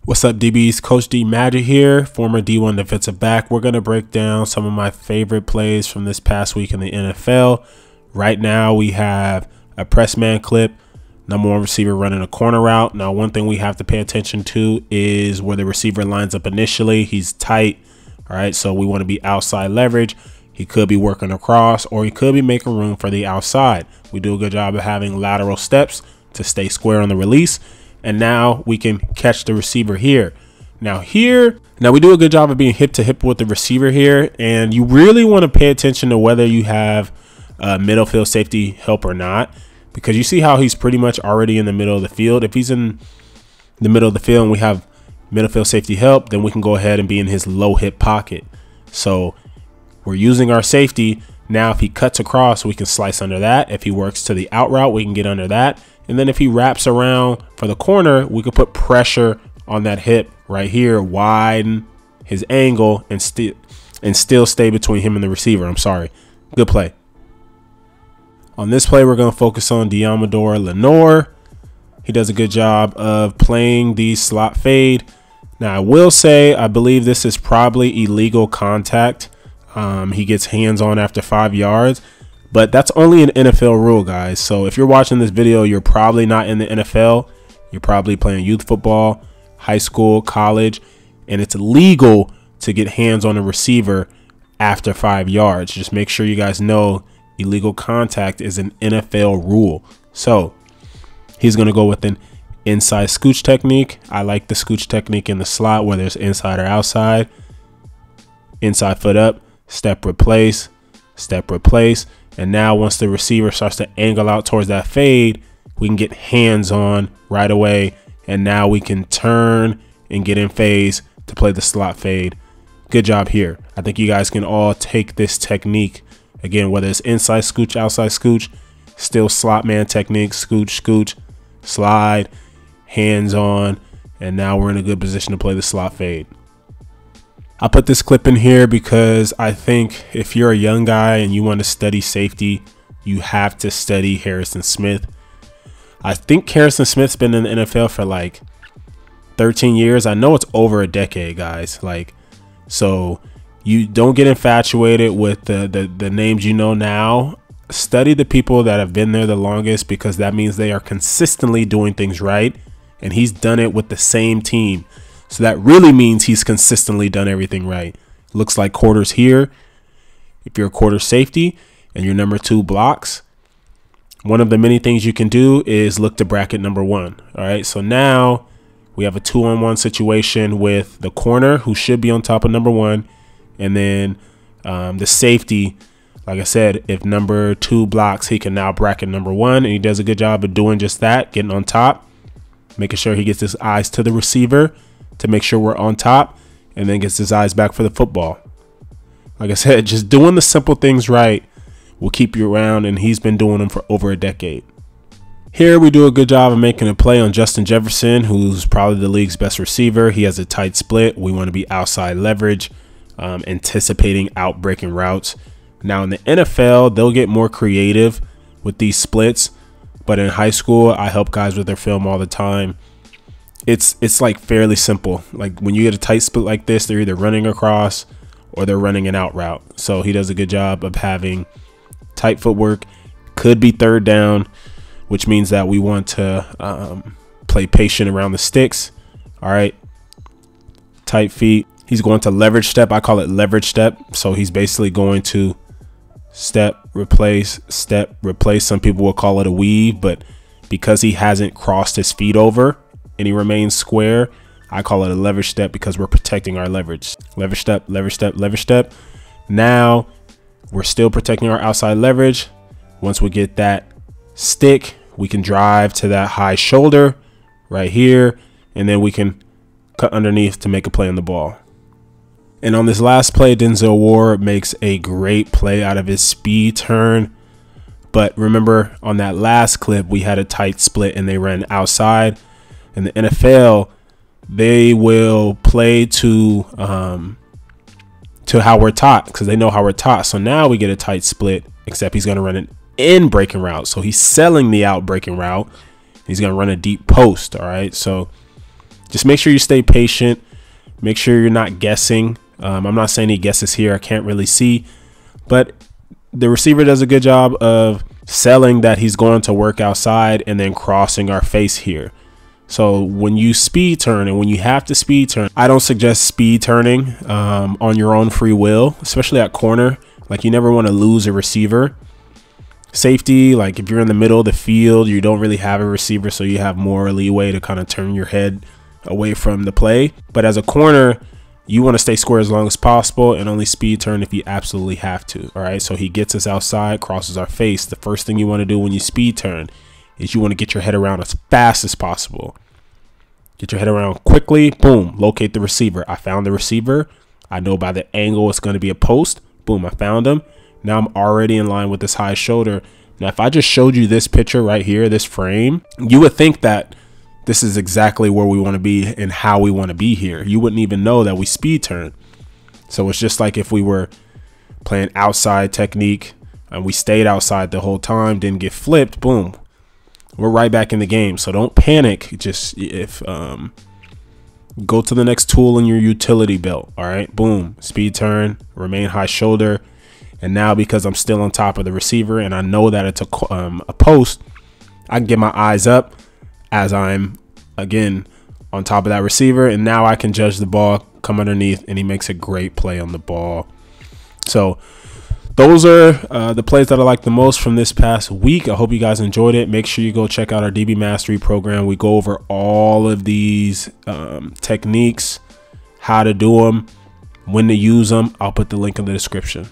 What's up, DBs? Coach D Magic here, former D1 defensive back. We're going to break down some of my favorite plays from this past week in the NFL. Right now, we have a press man clip, number one receiver running a corner route. Now, one thing we have to pay attention to is where the receiver lines up initially. He's tight, all right? So we want to be outside leverage. He could be working across, or he could be making room for the outside. We do a good job of having lateral steps to stay square on the release. And now we can catch the receiver here. Now we do a good job of being hip to hip with the receiver here. And you really want to pay attention to whether you have middle field safety help or not, because you see how he's pretty much already in the middle of the field. If he's in the middle of the field and we have middle field safety help, then we can go ahead and be in his low hip pocket. So we're using our safety. Now, if he cuts across, we can slice under that. If he works to the out route, we can get under that. And then if he wraps around for the corner, we could put pressure on that hip right here, widen his angle, and still stay between him and the receiver. I'm sorry. Good play. On this play, we're going to focus on Deommodore Lenoir. He does a good job of playing the slot fade. Now, I will say, I believe this is probably illegal contact. He gets hands on after 5 yards. But that's only an NFL rule, guys. So if you're watching this video, you're probably not in the NFL. You're probably playing youth football, high school, college, and it's illegal to get hands on a receiver after 5 yards. Just make sure you guys know illegal contact is an NFL rule. So he's going to go with an inside scooch technique. I like the scooch technique in the slot, whether it's inside or outside. Inside foot up, step replace, step replace. And now once the receiver starts to angle out towards that fade, we can get hands on right away. And now we can turn and get in phase to play the slot fade. Good job here. I think you guys can all take this technique. Again, whether it's inside scooch, outside scooch, still slot man technique, scooch, scooch, slide, hands on. And now we're in a good position to play the slot fade. I put this clip in here because I think if you're a young guy and you want to study safety, you have to study Harrison Smith. I think Harrison Smith's been in the NFL for like 13 years. I know it's over a decade, guys. So you don't get infatuated with the names you know now. Study the people that have been there the longest, because that means they are consistently doing things right. And he's done it with the same team. So that really means he's consistently done everything right. Looks like quarters here. If you're a quarter safety and your number 2 blocks, one of the many things you can do is look to bracket number 1. All right. So now we have a 2-on-1 situation with the corner, who should be on top of number 1. And then the safety, like I said, if number 2 blocks, he can now bracket number 1. And he does a good job of doing just that, getting on top, making sure he gets his eyes to the receiver to make sure we're on top, and then gets his eyes back for the football. Like I said, just doing the simple things right will keep you around, and he's been doing them for over a decade. Here we do a good job of making a play on Justin Jefferson, who's probably the league's best receiver. He has a tight split. We want to be outside leverage, anticipating out breaking routes. Now in the NFL, they'll get more creative with these splits, but in high school, I help guys with their film all the time. It's like fairly simple. Like when you get a tight split like this, they're either running across or they're running an out route. So he does a good job of having tight footwork. Could be third down, which means that we want to play patient around the sticks. All right. Tight feet. He's going to leverage step. I call it leverage step. So he's basically going to step, replace, step, replace. Some people will call it a weave, but because he hasn't crossed his feet over and he remains square, I call it a leverage step, because we're protecting our leverage. Leverage step, leverage step, leverage step. Now we're still protecting our outside leverage. Once we get that stick, we can drive to that high shoulder right here, and then we can cut underneath to make a play on the ball. And on this last play, Denzel Ward makes a great play out of his speed turn. But remember, on that last clip, we had a tight split and they ran outside. In the NFL, they will play to how we're taught, because they know how we're taught. So now we get a tight split, except he's going to run an in breaking route. So he's selling the out breaking route. He's going to run a deep post. All right. So just make sure you stay patient. Make sure you're not guessing. I'm not saying he guesses here. I can't really see, but the receiver does a good job of selling that he's going to work outside and then crossing our face here. So when you speed turn and when you have to speed turn, I don't suggest speed turning on your own free will, especially at corner. Like, you never want to lose a receiver. Safety, like if you're in the middle of the field, you don't really have a receiver, so you have more leeway to kind of turn your head away from the play. But as a corner, you want to stay square as long as possible and only speed turn if you absolutely have to. All right, so he gets us outside, crosses our face. The first thing you want to do when you speed turn is you want to get your head around as fast as possible. Get your head around quickly. Boom, locate the receiver. I found the receiver. I know by the angle it's going to be a post. Boom, I found him. Now I'm already in line with this high shoulder. Now, if I just showed you this picture right here, this frame, you would think that this is exactly where we want to be and how we want to be here. You wouldn't even know that we speed turn. So it's just like if we were playing outside technique and we stayed outside the whole time, didn't get flipped, boom, we're right back in the game. So don't panic. Just go to the next tool in your utility belt. All right, boom, speed turn, remain high shoulder. And now, because I'm still on top of the receiver and I know that it's a post, I can get my eyes up as I'm again on top of that receiver, and now I can judge the ball, come underneath, and he makes a great play on the ball. So those are the plays that I like the most from this past week. I hope you guys enjoyed it. Make sure you go check out our DB Mastery program. We go over all of these techniques, how to do them, when to use them. I'll put the link in the description.